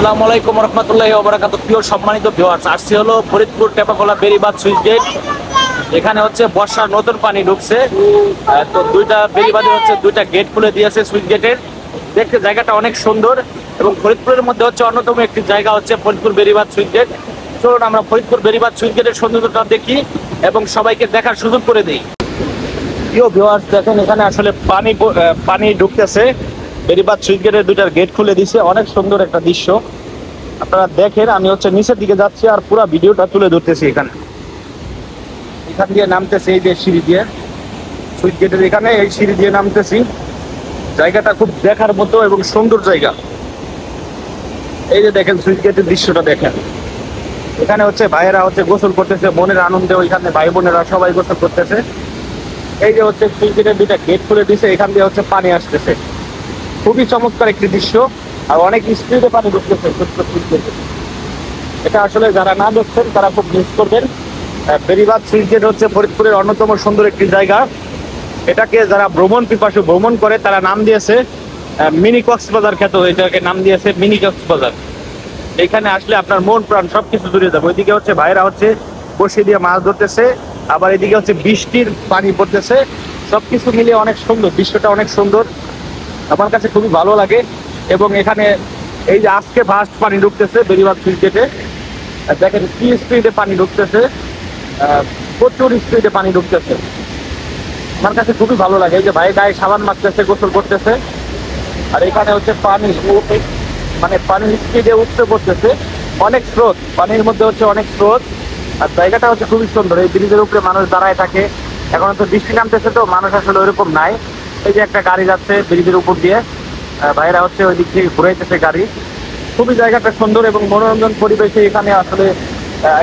আসসালামু আলাইকুম রহমতুল্লাহি ওয়া বারাকাতুহু। প্রিয় সম্মানিত ভিউয়ার্স, আসছি হলো ফরিদপুর টেপাখোলা বেড়িবাঁধ সুইচ গেট। এখানে হচ্ছে বর্ষার নতুন পানি ঢুকছে, তো দুইটা বেড়িবাঁধে হচ্ছে দুইটা গেট খুলে দিয়েছে সুইচ গেটের। দেখতে জায়গাটা অনেক সুন্দর এবং ফরিদপুরের মধ্যে হচ্ছে অন্যতম একটি জায়গা হচ্ছে ফরিদপুর বেড়িবাঁধ সুইচ গেট। চলুন আমরা ফরিদপুর বেড়িবাঁধ সুইচ গেটের সৌন্দর্যটা দেখি এবং সবাইকে দেখার সুযোগ করে দিই। প্রিয় ভিউয়ার্স, দেখেন এখানে আসলে পানি ঢুকতেছে। বেড়িবাঁধ সুইচ গেটের দুইটার গেট খুলে দিছে, অনেক সুন্দর একটা দৃশ্য। আপনারা দেখেন, আমি হচ্ছে নিচের দিকে যাচ্ছি আর পুরো ভিডিওটা তুলে ধরতেছি। এখান দিয়ে নামতেছে, এই যে সিঁড়ি দিয়ে সুইচ গেটের এখানে এই সিঁড়ি দিয়ে নামতেছি। জায়গাটা খুব দেখার মতো এবং সুন্দর জায়গা। এই যে দেখেন সুইচ গেটের দৃশ্যটা দেখেন। এখানে হচ্ছে ভাইয়েরা হচ্ছে গোসল করতেছে মনের আনন্দে, ওইখানে ভাই বোনেরা সবাই গোসল করতেছে। এই যে হচ্ছে সুইচ গেটের দুইটা গেট খুলে দিছে, এখান দিয়ে হচ্ছে পানি আসতেছে। খুবই চমৎকার একটি দৃশ্য, আর অনেক স্পিডে পানি ঢুকতেছে সুইচ গেটে। এটা আসলে যারা না দেখছেন তারা খুব মিস করবেন। বেড়িবাঁধ সুইচ গেট হচ্ছে ফরিদপুরের অন্যতম সুন্দর একটি জায়গা। এটাকে যারা ভ্রমণ পিপাসু ভ্রমণ করে তারা নাম দিয়েছে মিনি কক্সবাজার খ্যাত, এটাকে নাম দিয়েছে মিনি কক্সবাজার। এখানে আসলে আপনার মন প্রাণ সবকিছু জুড়ে যাবে। ওইদিকে হচ্ছে ভাইরা হচ্ছে বসে দিয়ে মাছ ধরতেছে, আবার এদিকে হচ্ছে বৃষ্টির পানি পড়তেছে। সবকিছু মিলিয়ে অনেক সুন্দর, দৃশ্যটা অনেক সুন্দর, আমার কাছে খুবই ভালো লাগে। এবং এখানে এই যে আজকে ফার্স্ট পানি ঢুকতেছে বেড়িবাঁধ সুইচ গেটে, দেখেন কি স্পিডে পানি ঢুকতেছে, প্রচুর স্পিডে পানি ঢুকতেছে। আমার কাছে খুবই ভালো লাগে। এই যে ভাই গায়ে সাবান মাখতেছে, গোসল করতেছে, আর এখানে হচ্ছে পানি মানে পানির স্পিডে উঠতে পড়তেছে। অনেক স্রোত, পানির মধ্যে হচ্ছে অনেক স্রোত। আর জায়গাটা হচ্ছে খুবই সুন্দর। এই ব্রিজের উপরে মানুষ দাঁড়ায় থাকে। এখন তো বৃষ্টি নামতেছে, তো মানুষ আসলে ওইরকম নাই। এই যে একটা গাড়ি যাচ্ছে ব্রিজের উপর দিয়ে, ভাইরা হচ্ছে ওই দিক থেকে ঘুরাইতেছে গাড়ি। খুবই জায়গাটা সুন্দর এবং মনোরঞ্জন পরিবেশে এখানে আসলে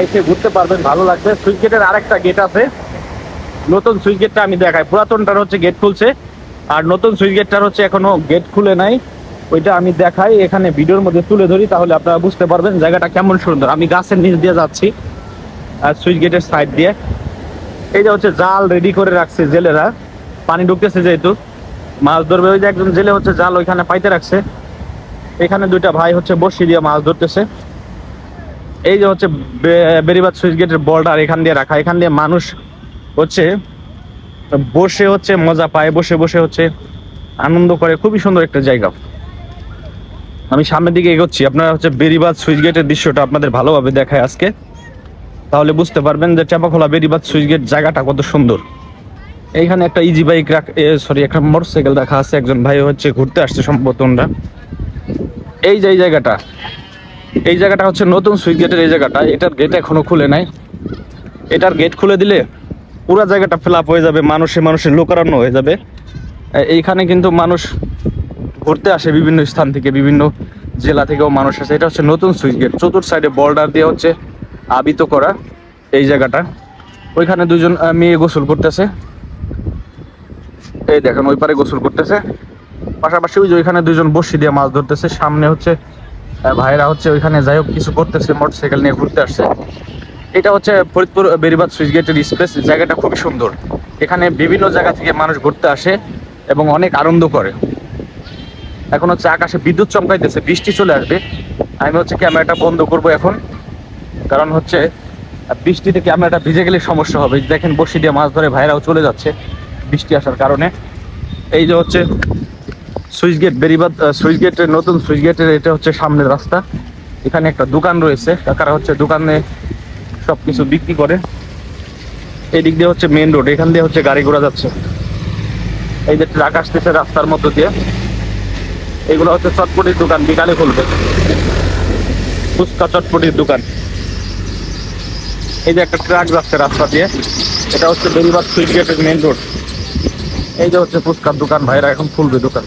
এসে ঘুরতে পারবেন, ভালো লাগবে। সুইচ গেটের আরেকটা গেট আছে, নতুন সুইচ গেটটা আমি দেখাই। পুরাতনটার হচ্ছে গেট খুলছে, আর নতুন সুইচ গেটটার হচ্ছে এখনো গেট খুলে নাই। ওইটা আমি দেখাই, এখানে ভিডিওর মধ্যে তুলে ধরি, তাহলে আপনারা বুঝতে পারবেন জায়গাটা কেমন সুন্দর। আমি গাছের নিচ দিয়ে যাচ্ছি আর সুইচ গেটের সাইড দিয়ে। এই যে হচ্ছে জাল রেডি করে রাখছে জেলেরা, পানি ঢুকতেছে যেহেতু মাছ ধরবে। ওই যে একজন জেলে হচ্ছে জাল ওইখানে পাইতে রাখছে। এখানে দুইটা ভাই হচ্ছে বসি দিয়ে মাছ ধরতেছে। এই যে হচ্ছে বেড়িবাঁধ সুইচ গেটের বর্ডার এখান দিয়ে রাখা। এখান দিয়ে মানুষ হচ্ছে বসে হচ্ছে মজা পায়, বসে বসে হচ্ছে আনন্দ করে। খুবই সুন্দর একটা জায়গা। আমি সামনের দিকে এগোচ্ছি, আপনারা হচ্ছে বেড়িবাঁধ সুইচ গেটের দৃশ্যটা আপনাদের ভালোভাবে দেখায় আজকে, তাহলে বুঝতে পারবেন যে টেপাখোলা বেড়িবাঁধ সুইচ গেট জায়গাটা কত সুন্দর। এইখানে একটা ইজি বাইক একটা মোটরসাইকেল রাখা আছে। একজন ভাই হচ্ছে ঘুরতে আসছে সম্ভবত ওনারা। এই যে এই জায়গাটা হচ্ছে নতুন সুইচ গেটের এই জায়গাটা। এটার গেট এখনো খুলে নাই। এটার গেট খুলে দিলে পুরো জায়গাটা ফিল আপ হয়ে যাবে, মানুষের লোকারণ্য হয়ে যাবে। এইখানে কিন্তু মানুষ ঘুরতে আসে বিভিন্ন স্থান থেকে, বিভিন্ন জেলা থেকেও মানুষ আসে। এটা হচ্ছে নতুন সুইচ গেট, চতুর্থ সাইডে বর্ডার দিয়ে হচ্ছে আবৃত করা এই জায়গাটা। ওইখানে দুজন মেয়ে গোসল করতেছে, এই দেখেন ওই পারে গোসল করতেছে। পাশাপাশি ওই যে ওইখানে দুজন বসি দিয়ে মাছ ধরতেছে। সামনে হচ্ছে ভাইরা হচ্ছে ওইখানে যাই হোক কিছু করতেছে, মোটরসাইকেল নিয়ে ঘুরতে আসছে। এটা হচ্ছে ফরিদপুর বেড়িবাঁধ সুইচ গেটের স্পেস। জায়গাটা খুবই সুন্দর। এখানে বিভিন্ন জায়গা থেকে মানুষ ঘুরতে আসে এবং অনেক আনন্দ করে। এখন হচ্ছে আকাশে বিদ্যুৎ চমকাইতেছে, বৃষ্টি চলে আসবে। আমি হচ্ছে ক্যামেরাটা বন্ধ করব এখন, কারণ হচ্ছে বৃষ্টিতে ক্যামেরাটা ভিজে গেলে সমস্যা হবে। দেখেন বসি দিয়ে মাছ ধরে ভাইরাও চলে যাচ্ছে বৃষ্টি আসার কারণে। এই যে হচ্ছে সুইচ গেট বেড়িবাঁধ সুইচ গেটের নতুন সুইচ গেটের এটা হচ্ছে সামনের রাস্তা। এখানে একটা দোকান রয়েছে, কাকারা হচ্ছে দোকানে সবকিছু বিক্রি করে। এই দিক দিয়ে হচ্ছে মেইন রোড, এখান দিয়ে হচ্ছে গাড়ি ঘোড়া যাচ্ছে। এই যে ট্রাক আসতেছে রাস্তার মধ্য দিয়ে। এগুলো হচ্ছে চটপটির দোকান, বিকালে খুলবে ফুচকা চটপটির দোকান। এই যে একটা ট্রাক যাচ্ছে রাস্তা দিয়ে, এটা হচ্ছে বেড়িবাঁধ সুইচ গেটের মেইন রোড। এই যে হচ্ছে ফুচকার দোকান, ভাইরা এখন খুলবে দোকান।